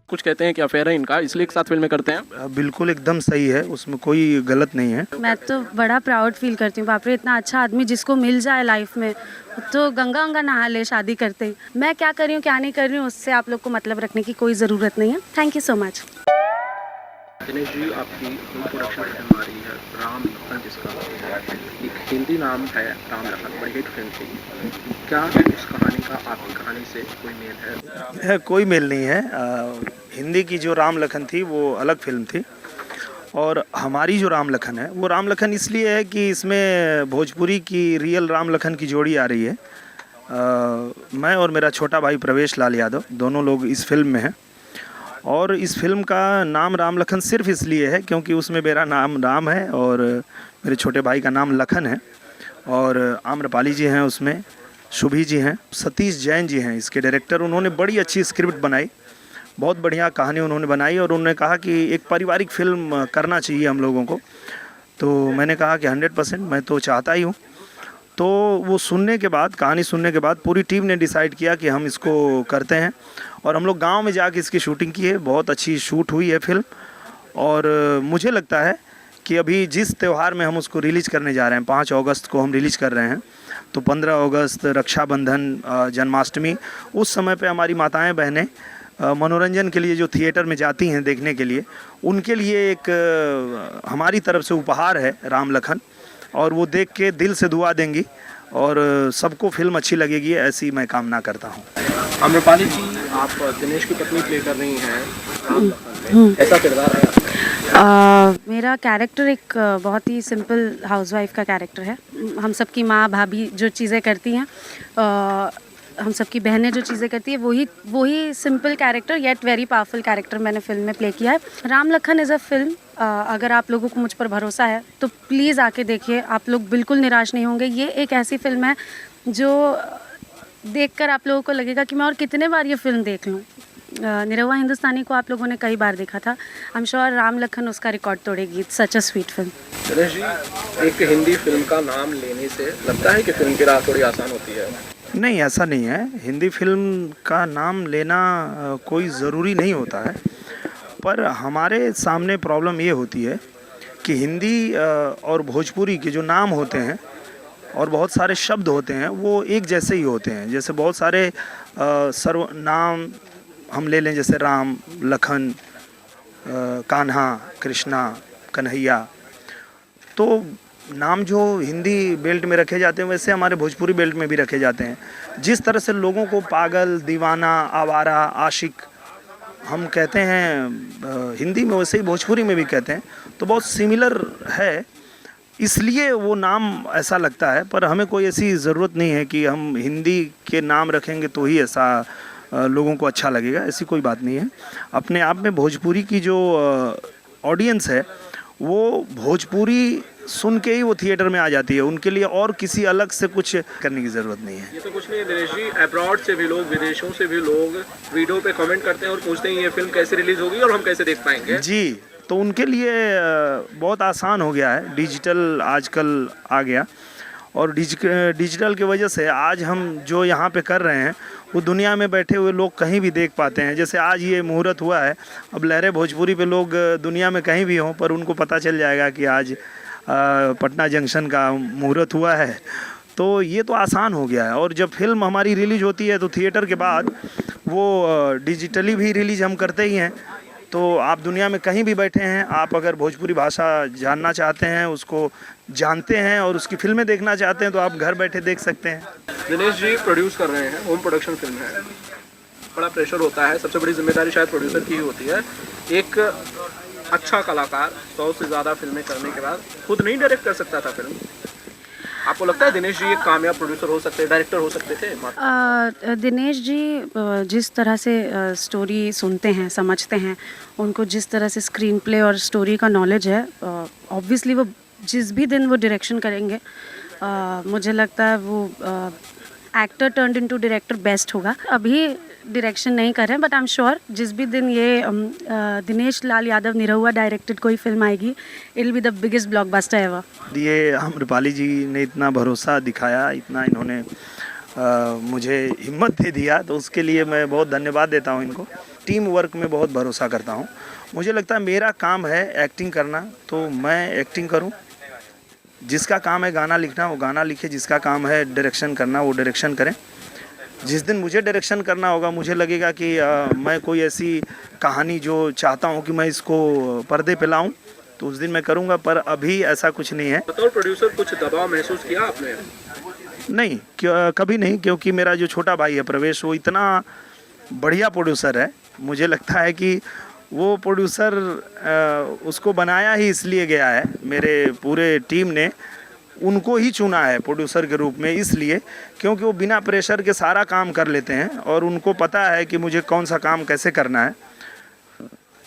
कुछ कहते हैं कि अफेयर है इनका, इसलिए एक साथ फिल्में करते हैं। बिल्कुल एकदम सही है, उसमें कोई गलत नहीं है। मैं तो बड़ा प्राउड फील करती हूँ, बाप रे इतना अच्छा आदमी जिसको मिल जाए लाइफ में तो गंगा गंगा नहा ले शादी करते ही। मैं क्या कर रही हूँ क्या नहीं कर रही हूँ उससे आप लोग को मतलब रखने की कोई ज़रूरत नहीं है। Thank you so much. Dinesh ji, आपकी प्रोडक्शन फिल्म आ रही है राम लखन, जिसका एक हिंदी नाम है राम लखन, बड़ी हिट फिल्म थी। क्या उस कहानी का आपकी कहानी से कोई मेल है? कोई मेल नहीं है। हिंदी की जो राम लखन थी वो अलग फिल्म थी, और हमारी जो राम लखन है वो राम लखन इसलिए है कि इसमें भोजपुरी की रियल राम लखन की जोड़ी आ रही है। मैं और मेरा छोटा भाई प्रवेश लाल यादव दोनों लोग इस फिल्म में हैं, और इस फिल्म का नाम राम लखन सिर्फ इसलिए है क्योंकि उसमें मेरा नाम राम है और मेरे छोटे भाई का नाम लखन है, और आम्रपाली जी हैं उसमें, शुभी जी हैं, सतीश जैन जी हैं इसके डायरेक्टर। उन्होंने बड़ी अच्छी स्क्रिप्ट बनाई, बहुत बढ़िया कहानी उन्होंने बनाई, और उन्होंने कहा कि एक पारिवारिक फिल्म करना चाहिए हम लोगों को। तो मैंने कहा कि 100% मैं तो चाहता ही हूँ। तो वो सुनने के बाद, कहानी सुनने के बाद पूरी टीम ने डिसाइड किया कि हम इसको करते हैं, और हम लोग गांव में जाके इसकी शूटिंग की है। बहुत अच्छी शूट हुई है फिल्म, और मुझे लगता है कि अभी जिस त्यौहार में हम उसको रिलीज़ करने जा रहे हैं, 5 अगस्त को हम रिलीज़ कर रहे हैं, तो 15 अगस्त रक्षाबंधन, जन्माष्टमी, उस समय पे हमारी माताएं बहनें मनोरंजन के लिए जो थिएटर में जाती हैं देखने के लिए, उनके लिए एक हमारी तरफ से उपहार है राम लखन, और वो देख के दिल से दुआ देंगी और सबको फिल्म अच्छी लगेगी, ऐसी मैं कामना करता हूँ। आम्रपाली जी, आप दिनेश की पत्नी प्ले कर रही हैं राम लखन में, ऐसा किरदार है आपका? मेरा कैरेक्टर एक बहुत ही सिंपल हाउसवाइफ का कैरेक्टर है। हम सबकी माँ भाभी जो चीज़ें करती हैं, हम सबकी बहनें जो चीज़ें करती है, वही simple character yet very powerful character मैंने फिल्म में प्ले किया है। Ram Lakhan is a film, अगर आप लोगों को मुझ पर भरोसा है तो प्लीज़ आके देखिए, आप लोग बिल्कुल निराश नहीं होंगे। ये एक ऐसी फिल्म है जो देखकर आप लोगों को लगेगा कि मैं और कितने बार ये फिल्म देख लूँ। निरहुआ हिंदुस्तानी को आप लोगों ने कई बार देखा था, I am sure Ram Lakhan उसका रिकॉर्ड तोड़ेगी। It's such a sweet film. Dinesh ji, एक हिंदी फिल्म का नाम लेने से लगता है कि फिल्म की राह थोड़ी आसान होती है? नहीं, ऐसा नहीं है। हिंदी फिल्म का नाम लेना कोई ज़रूरी नहीं होता है, पर हमारे सामने प्रॉब्लम ये होती है कि हिंदी और भोजपुरी के जो नाम होते हैं और बहुत सारे शब्द होते हैं वो एक जैसे ही होते हैं। जैसे बहुत सारे सर्व नाम हम ले लें, जैसे राम, लखन, कान्हा, कृष्णा, कन्हैया, तो नाम जो हिंदी बेल्ट में रखे जाते हैं वैसे हमारे भोजपुरी बेल्ट में भी रखे जाते हैं। जिस तरह से लोगों को पागल, दीवाना, आवारा, आशिक हम कहते हैं हिंदी में, वैसे ही भोजपुरी में भी कहते हैं, तो बहुत सिमिलर है, इसलिए वो नाम ऐसा लगता है। पर हमें कोई ऐसी ज़रूरत नहीं है कि हम हिंदी के नाम रखेंगे तो ही ऐसा लोगों को अच्छा लगेगा, ऐसी कोई बात नहीं है। अपने आप में भोजपुरी की जो ऑडियंस है वो भोजपुरी सुन के ही वो थिएटर में आ जाती है, उनके लिए और किसी अलग से कुछ करने की ज़रूरत नहीं है। ये तो कुछ नहीं है दिनेश जी, अब्रॉड से भी लोग, विदेशों से भी लोग वीडियो पे कमेंट करते हैं और पूछते हैं ये फिल्म कैसे रिलीज होगी और हम कैसे देख पाएंगे। जी, तो उनके लिए बहुत आसान हो गया है, डिजिटल आजकल आ गया, और डिजिटल की वजह से आज हम जो यहाँ पे कर रहे हैं वो दुनिया में बैठे हुए लोग कहीं भी देख पाते हैं। जैसे आज ये मुहूर्त हुआ है, अब लहरे भोजपुरी पे लोग दुनिया में कहीं भी हों पर उनको पता चल जाएगा कि आज पटना जंक्शन का मुहूर्त हुआ है। तो ये तो आसान हो गया है, और जब फिल्म हमारी रिलीज होती है तो थिएटर के बाद वो डिजिटली भी रिलीज हम करते ही हैं। तो आप दुनिया में कहीं भी बैठे हैं, आप अगर भोजपुरी भाषा जानना चाहते हैं, उसको जानते हैं और उसकी फिल्में देखना चाहते हैं तो आप घर बैठे देख सकते हैं। दिनेश जी प्रोड्यूस कर रहे हैं, होम प्रोडक्शन फिल्म है, बड़ा प्रेशर होता है, सबसे बड़ी जिम्मेदारी शायद प्रोड्यूसर की ही होती है। एक अच्छा कलाकार 100 से ज़्यादा फिल्में करने के बाद खुद नहीं डायरेक्ट कर सकता था फिल्म। आपको लगता है दिनेश जी एक कामयाब प्रोड्यूसर हो सकते, डायरेक्टर हो सकते थे? दिनेश जी जिस तरह से स्टोरी सुनते हैं, समझते हैं, उनको जिस तरह से स्क्रीन प्ले और स्टोरी का नॉलेज है, ऑब्वियसली वो जिस भी दिन वो डायरेक्शन करेंगे, मुझे लगता है वो actor turned into director best होगा। अभी डायरेक्शन नहीं कर रहे हैं, बट आई एम श्योर जिस भी दिन ये दिनेश लाल यादव निरहुआ डायरेक्टेड कोई फिल्म आएगी, it will be the biggest blockbuster ever. ये आम्रपाली जी ने इतना भरोसा दिखाया, इतना इन्होंने मुझे हिम्मत दे दिया, तो उसके लिए मैं बहुत धन्यवाद देता हूँ इनको। टीम वर्क में बहुत भरोसा करता हूँ। मुझे लगता है मेरा काम है एक्टिंग करना, तो मैं एक्टिंग करूँ। जिसका काम है गाना लिखना वो गाना लिखे, जिसका काम है डायरेक्शन करना वो डायरेक्शन करें। जिस दिन मुझे डायरेक्शन करना होगा, मुझे लगेगा कि मैं कोई ऐसी कहानी जो चाहता हूँ कि मैं इसको पर्दे पे लाऊं, तो उस दिन मैं करूँगा, पर अभी ऐसा कुछ नहीं है। बतौर प्रोड्यूसर कुछ दबाव महसूस किया आपने? नहीं, कभी नहीं, क्योंकि मेरा जो छोटा भाई है प्रवेश, वो इतना बढ़िया प्रोड्यूसर है। मुझे लगता है कि वो प्रोड्यूसर उसको बनाया ही इसलिए गया है, मेरे पूरे टीम ने उनको ही चुना है प्रोड्यूसर के रूप में, इसलिए क्योंकि वो बिना प्रेशर के सारा काम कर लेते हैं और उनको पता है कि मुझे कौन सा काम कैसे करना है।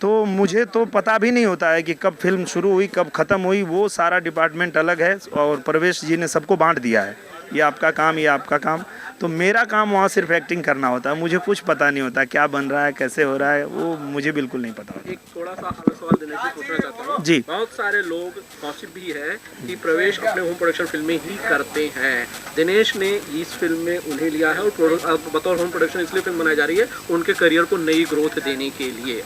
तो मुझे तो पता भी नहीं होता है कि कब फिल्म शुरू हुई कब ख़त्म हुई, वो सारा डिपार्टमेंट अलग है और प्रवेश जी ने सबको बांट दिया है, ये आपका काम, ये आपका काम। तो मेरा काम वहाँ सिर्फ एक्टिंग करना होता है, मुझे कुछ पता नहीं होता क्या बन रहा है, कैसे हो रहा है, वो मुझे बिल्कुल नहीं पता होता। एक थोड़ा सा अलग सवाल दिनेश जी पूछना चाहता हूँ जी। बहुत सारे लोग गॉसिप भी है कि प्रवेश अपने होम प्रोडक्शन फिल्में ही करते हैं। दिनेश ने इस फिल्म में उन्हें लिया है और बतौर होम प्रोडक्शन इसलिए फिल्म बनाई जा रही है उनके करियर को नई ग्रोथ देने के लिए।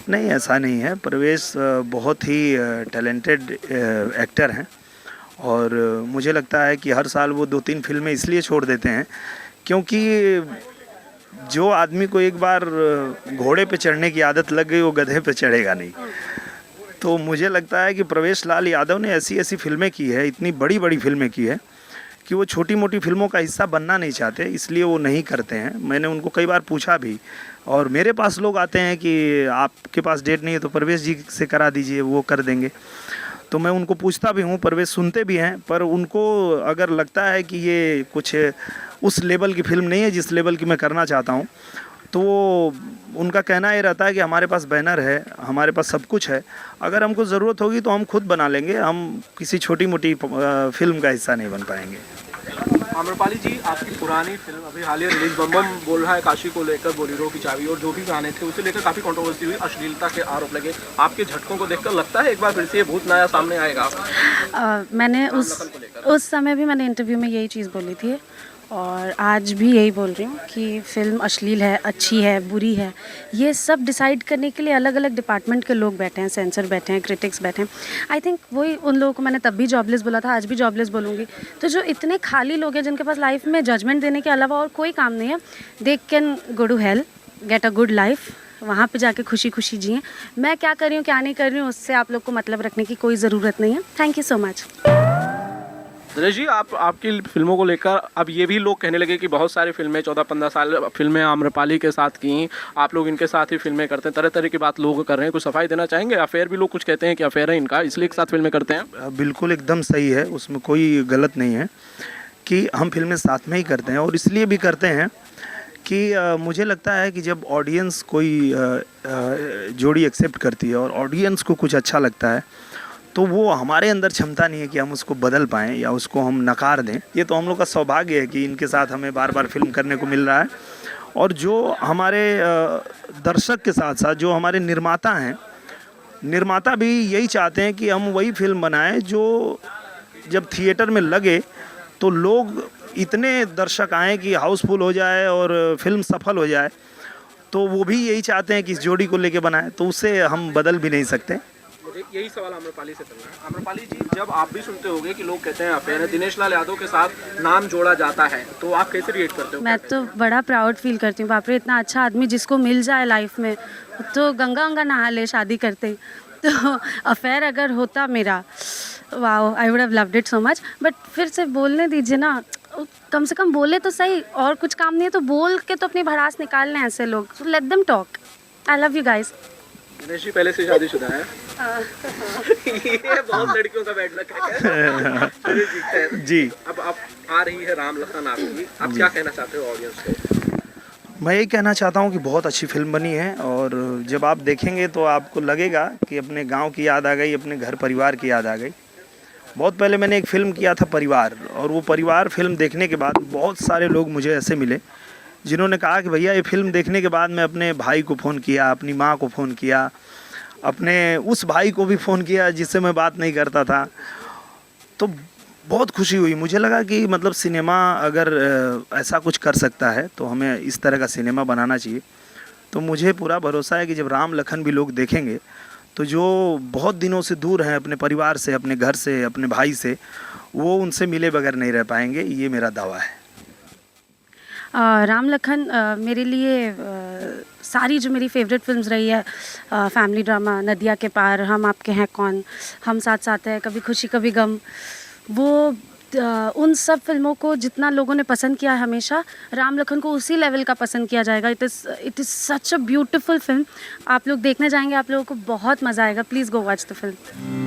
नहीं, ऐसा नहीं है। प्रवेश बहुत ही टैलेंटेड एक्टर हैं और मुझे लगता है कि हर साल वो 2-3 फिल्में इसलिए छोड़ देते हैं क्योंकि जो आदमी को एक बार घोड़े पे चढ़ने की आदत लग गई वो गधे पे चढ़ेगा नहीं। तो मुझे लगता है कि प्रवेश लाल यादव ने ऐसी ऐसी फिल्में की है, इतनी बड़ी बड़ी फिल्में की है कि वो छोटी मोटी फिल्मों का हिस्सा बनना नहीं चाहते, इसलिए वो नहीं करते हैं। मैंने उनको कई बार पूछा भी और मेरे पास लोग आते हैं कि आपके पास डेट नहीं है तो प्रवेश जी से करा दीजिए, वो कर देंगे। तो मैं उनको पूछता भी हूँ, प्रवेश सुनते भी हैं, पर उनको अगर लगता है कि ये कुछ उस लेवल की फ़िल्म नहीं है जिस लेवल की मैं करना चाहता हूँ, तो उनका कहना ये रहता है कि हमारे पास बैनर है, हमारे पास सब कुछ है, अगर हमको ज़रूरत होगी तो हम खुद बना लेंगे, हम किसी छोटी मोटी फिल्म का हिस्सा नहीं बन पाएंगे। आम्रपाली जी, आपकी पुरानी फिल्म अभी हालिया रिलीज बम बम बोल रहा है काशी को लेकर, बोलेरो की चाबी और जो भी गाने थे उसे लेकर काफ़ी कंट्रोवर्सी हुई, अश्लीलता के आरोप लगे। आपके झटकों को देखकर लगता है एक बार फिर से ये भूत नया सामने आएगा? मैंने उस समय भी मैंने इंटरव्यू में यही चीज़ बोली थी और आज भी यही बोल रही हूँ कि फ़िल्म अश्लील है, अच्छी है, बुरी है, ये सब डिसाइड करने के लिए अलग अलग डिपार्टमेंट के लोग बैठे हैं, सेंसर बैठे हैं, क्रिटिक्स बैठे हैं। आई थिंक वही उन लोगों को मैंने तब भी जॉबलेस बोला था, आज भी जॉबलेस बोलूँगी। तो जो इतने खाली लोग हैं जिनके पास लाइफ में जजमेंट देने के अलावा और कोई काम नहीं है, they can go to hell, get a good life, वहाँ पे जाके खुशी खुशी जिए। मैं क्या कर रही हूँ क्या नहीं कर रही हूँ उससे आप लोग को मतलब रखने की कोई ज़रूरत नहीं है। Thank you so much. Dinesh ji, आपकी फिल्मों को लेकर अब ये भी लोग कहने लगे कि बहुत सारी फिल्में 14-15 साल फिल्में आम्रपाली के साथ की, आप लोग इनके साथ ही फिल्में करते हैं, तरह तरह की बात लोग कर रहे हैं, कुछ सफाई देना चाहेंगे? अफेयर भी लोग कुछ कहते हैं कि अफेयर है इनका, इसलिए एक साथ फिल्में करते हैं। बिल्कुल एकदम सही है, उसमें कोई गलत नहीं है कि हम फिल्में साथ में ही करते हैं और इसलिए भी करते हैं कि मुझे लगता है कि जब ऑडियंस कोई जोड़ी एक्सेप्ट करती है और ऑडियंस को कुछ अच्छा लगता है तो वो हमारे अंदर क्षमता नहीं है कि हम उसको बदल पाएँ या उसको हम नकार दें। ये तो हम लोग का सौभाग्य है कि इनके साथ हमें बार बार फिल्म करने को मिल रहा है और जो हमारे दर्शक के साथ साथ जो हमारे निर्माता हैं, निर्माता भी यही चाहते हैं कि हम वही फिल्म बनाएं जो जब थिएटर में लगे तो लोग इतने दर्शक आएँ कि हाउसफुल हो जाए और फिल्म सफल हो जाए। तो वो भी यही चाहते हैं कि इस जोड़ी को लेके बनाएं, तो उसे हम बदल भी नहीं सकते। यही सवाल आम्रपाली से करना है। आम्रपाली जी, जब आप भी सुनते होंगे कि लोग कहते हैं अफेयर है, दिनेश लाल यादव के साथ नाम जोड़ा जाता है, तो आप कैसे रिएक्ट करते हो? मैं तो बड़ा प्राउड फील करती हूँ, बाप रे इतना अच्छा आदमी जिसको मिल जाए लाइफ में तो गंगा गंगा नहा ले शादी करते ही। तो अफेयर अगर होता मेरा, wow, I would have loved it so much. But फिर से बोलने दीजिए ना, कम से कम बोले तो सही, और कुछ काम नहीं है तो बोल के तो अपनी भड़ास निकाल लें ऐसे लोग। So let them talk. I love you guys. Dinesh ji पहले से शादीशुदा है? ये बहुत लड़कियों का बैड लक है। जी। अब आप आ रही है राम लखन आपकी, आप क्या कहना चाहते हो ऑडियंस को? मैं यही कहना चाहता हूँ कि बहुत अच्छी फिल्म बनी है और जब आप देखेंगे तो आपको लगेगा कि अपने गांव की याद आ गई, अपने घर परिवार की याद आ गई। बहुत पहले मैंने एक फ़िल्म किया था परिवार, और वो परिवार फिल्म देखने के बाद बहुत सारे लोग मुझे ऐसे मिले जिन्होंने कहा कि भैया ये फिल्म देखने के बाद मैं अपने भाई को फ़ोन किया, अपनी माँ को फ़ोन किया, अपने उस भाई को भी फ़ोन किया जिससे मैं बात नहीं करता था। तो बहुत खुशी हुई, मुझे लगा कि मतलब सिनेमा अगर ऐसा कुछ कर सकता है तो हमें इस तरह का सिनेमा बनाना चाहिए। तो मुझे पूरा भरोसा है कि जब राम लखन भी लोग देखेंगे तो जो बहुत दिनों से दूर हैं अपने परिवार से, अपने घर से, अपने भाई से, वो उनसे मिले बगैर नहीं रह पाएंगे, ये मेरा दावा है। राम लखन मेरे लिए सारी जो मेरी फेवरेट फिल्म्स रही है, फैमिली ड्रामा नदिया के पार, हम आपके हैं कौन, हम साथ साथ हैं, कभी खुशी कभी गम, वो उन सब फिल्मों को जितना लोगों ने पसंद किया है हमेशा, राम लखन को उसी लेवल का पसंद किया जाएगा। It is such a beautiful film. आप लोग देखने जाएंगे, आप लोगों को बहुत मज़ा आएगा। Please go watch the film.